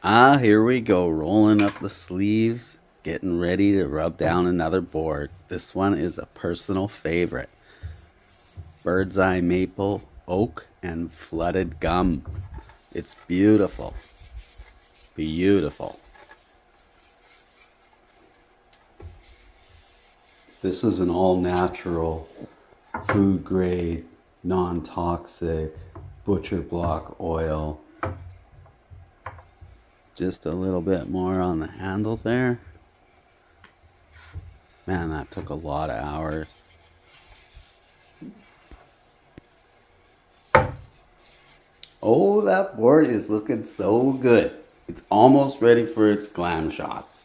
Here we go, rolling up the sleeves, getting ready to rub down another board. This one is a personal favorite. Bird's eye maple, oak, and flooded gum. It's beautiful. Beautiful. This is an all-natural, food grade, non-toxic, butcher block oil. Just a little bit more on the handle there. Man, that took a lot of hours. Oh, that board is looking so good. It's almost ready for its glam shots.